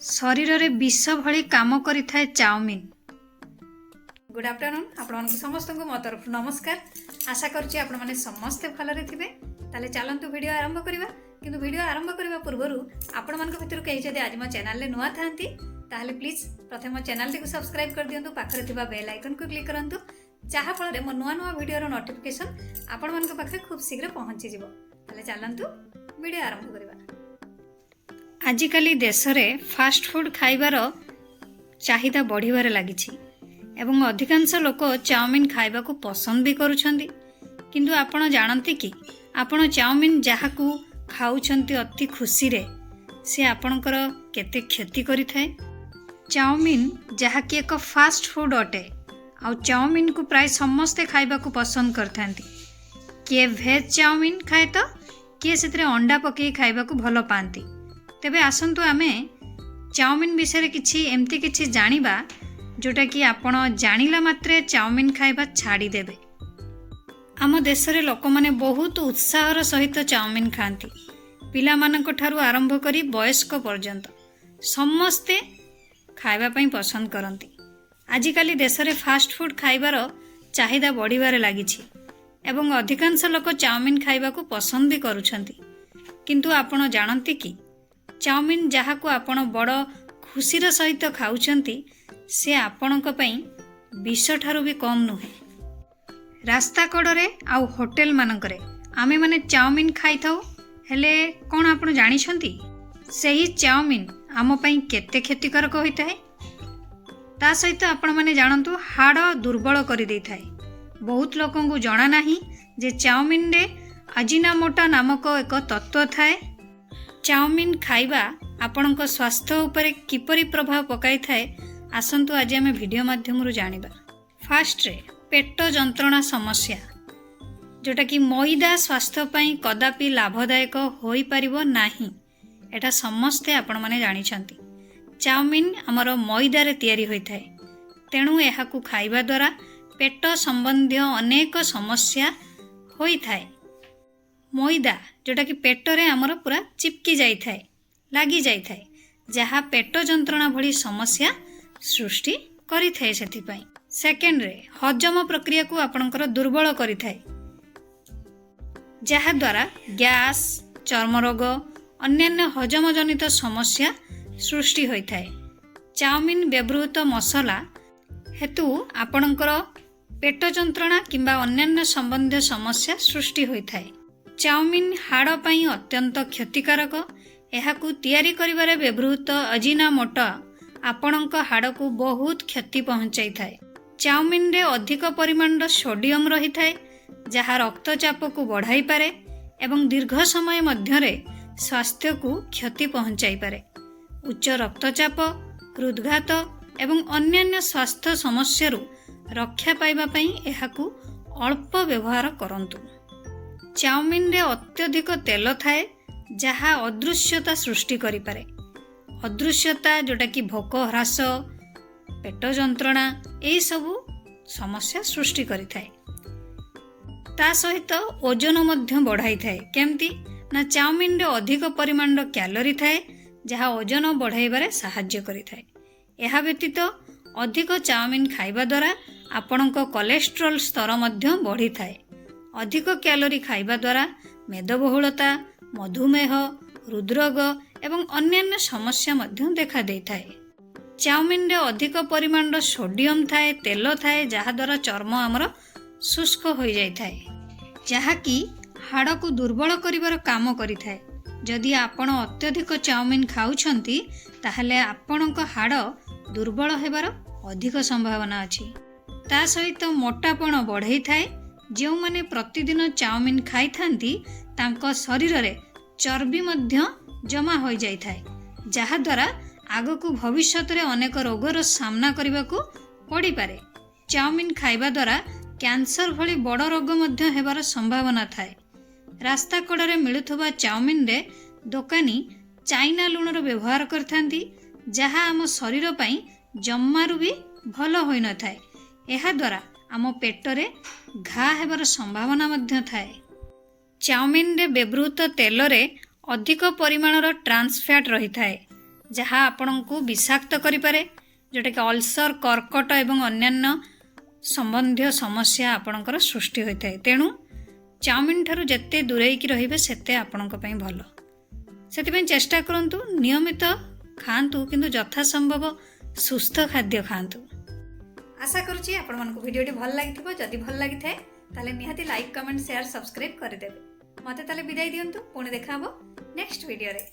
शरीर रे विष भली काम करिथाए चाउमिन। गुड आफ्टरनून आपण समस्त को मो तरफ नमस्कार। आशा करुच्ची आपण माने समस्ते भलरे थिबे। ताले चलंतु वीडियो आरंभ करिबा। किंतु वीडियो आरंभ करबा पूर्वरु आपण मानक भितर केही जदि आज मो चैनल ले नुआ थांती ताले प्लीज प्रथम मो चैनल टी को सब्सक्राइब कर दियंतु, पाखरे थिबा बेल आइकन को क्लिक करंतु, जहा फल रे मो नुआ नुआ वीडियो रो नोटिफिकेशन आपण मानक पाखरे खूब शीघ्र पहुंची जिवो। ताले चलंतु वीडियो आरंभ करिबा। आजिकाली देश में फास्ट फूड खाइबार चाहिदा बढ़िबार लागिछि एवं अधिकांश लोक चाउमिन खाइबा को पसंद भी करुछंती। किंतु आपण जानती कि आपण चाउमिन जहाकू खाउछंती अति खुशी रे से आपणकर केते क्षति करिथाए। चाउमिन जहाकि एक फास्ट फूड अटे आ चाउमिन को प्राय समस्ते खाइबा को पसंद करथांती। किए भेज चाउमिन खाए तो किए सेतरे अंडा पकई खाइबा को भलो पांती। तेबे आसंतु आमे चाउमिन विषय किछि एमती किछि जानिबा जोटा कि आपण जानिला मात्रे चाउमिन खाइबा छाड़ी देबे। आम देश रे लोक माने बहुत उत्साहर सहित चाउमिन खांती। पिला मानक ठारू आरंभ करी वयस्क पर्यंत समस्ते खाइबा पई पसंद करंती। आजिकाली देश रे फास्ट फूड खाइबार चाहिदा बढ़िबार लागिछि एवं अधिकांश लोक चाउमिन खाइबा को पसंद भी करुछंती। किंतु आपण जानती कि चाउमिन जहाकू आपण बड़ खुशीर सहित खाउछंती से आपणक पई विष ठारू भी कम नुहे। रास्ता कड़े आउ होटेल मानकरे आमे माने चाउमिन खाई थाउ, हेले कोन आपण जानिछंती सेही चाउमिन आम पई केते क्षतिकारक होइताए। ता सहित आपण माने जानंतु हाड़ दुर्बल करि देइथाए। बहुत लोकंकु जणा नाही जे चाउमिन रे अजिनामोटो नामक एक तत्व थाए। चाउमिन खाइबा आपणक स्वास्थ्य उपरे किपरि प्रभाव पकाई थाए आसंतु आज आमे वीडियो माध्यम जानिबा। फास्ट रे पेट जंत्रणा समस्या जोटा कि मैदा स्वास्थ्य पई कदापि लाभदायक होई परिबो नाही, एटा समस्ते आपण माने जानिछंती। चाउमिन हमर मैदा रे तयारी होई थाए, तेणु एहाकू खाइबा द्वारा पेट संबंधी अनेक समस्या होई थाए। मैदा जोटा कि पेट रे हमर पूरा चिपकी जाई थाए, लागी जाई थाए, जहा पेट जंत्रणा भली समस्या सृष्टि करि थाए। सेथि पई सेकेंड रे हजम प्रक्रिया को आपणकर दुर्बल करि थाए, जहा द्वारा गैस, चर्म रोग, अन्यान्य हजम जनित समस्या सृष्टि होई थाए। चाउमिन व्यवहृत मसला हेतु आपणकर पेट जंत्रणा किंबा अन्यान्य संबंधी समस्या सृष्टि होई थाए। चाउमिन हाड़ पई अत्यंत क्षतिकारक। एहाकू तैयारी करिबारे व्यवहृत अजिनामोटो आपणक हाड़ को बहुत क्षति पहुंचाई थाए। चाउमिन रे अधिक परिमाण सोडियम रही थाए, जहा रक्तचाप को बढ़ाई पारे एवं दीर्घ समय मध्यरे स्वास्थ्य को क्षति पहुंचाई पारे। उच्च रक्तचाप, हृदघात एवं अन्यान्य स्वास्थ्य समस्या रक्षा पाइबा पई एहाकू अल्प व्यवहार करंतु। चाउमिन रे अत्यधिक तेल थाए, जहा अदृश्यता सृष्टि करि पारे। अदृश्यता जोटा कि भोक ह्रास, पेट जंत्रणा एई सबु समस्या सृष्टि करि थाए। ता सहित ओजन मध्य बढ़ाई थाए। केमती ना चाउमिन रे अधिक परिमाण कैलोरी थाए, जहा ओजन बढ़ाइबारे सहाय्य करि थाए। एहा व्यतीत अधिक चाउमिन खाइबा द्वारा आपणक कोलेस्ट्रोल स्तर मध्य बढ़ी थाए। अधिक कैलोरी खाइबा द्वारा मेदबहुलता, मधुमेह, हृदरोग एवं अन्यान्य समस्या मध्य देखा देई थाए। चाउमिन रे अधिक परिमाण सोडियम थाए, तेल थाए, जहा द्वारा चर्म हमर शुष्क हो जाई थाए, जहा कि हाड़ को दुर्बल करिवार काम करि थाए। जदि आपण अत्यधिक चाउमिन खाउछंती ताहले आपणक हाड़ दुर्बल हेबार अधिक संभावना अछि। ता सहित मोटापण बढ़ाई थाए। जो माने प्रतिदिन चाउमिन खाई थांती तांको शरीर रे चर्बी मध्य जमा हो जाई थाए, जहा द्वारा आगो को भविष्य रे अनेक रोगर सामना करबा को पड़ी पारे। चाउमिन खाइबा द्वारा कैंसर भली बड़ रोग मध्य हेबार संभावना थाए। रास्ता कड़े मिलुथबा चाउमिन रे दोकानी चाइना लुणर व्यवहार करथांती, जहा आम शरीर पई जम्मारु भी भलो होई न थाए। एहा द्वारा आम पेट रे घा हेबार संभावना मध्य थाए। चाउमिन रे व्यवहृत तेल रे अधिक परिमाणर ट्रांस फैट रही थाए, जहाँ आपणको विषाक्त करिपारे जोटा कि अल्सर कर्कट एवं अन्यान्य संबंधी समस्या आपणकर सृष्टि होता है। तेणु चाउमिन ठारू जेते दूरेकी रहिबे सेते आपणक पई भल। सेतिपई चेष्टा करंतु नियमित खांतु किंतु यथासंभव सुस्थ खाद्य खांतु। आशा करुच्ची आपण मानक वीडियोटी भल लागिथिबो। जदि भल लागिथाय ताले निहाती लाइक कमेंट शेयर सब्सक्राइब करदेबे। मते ताले विदाई दियंतु। पुणी देखा हबो नेक्स्ट वीडियो रे।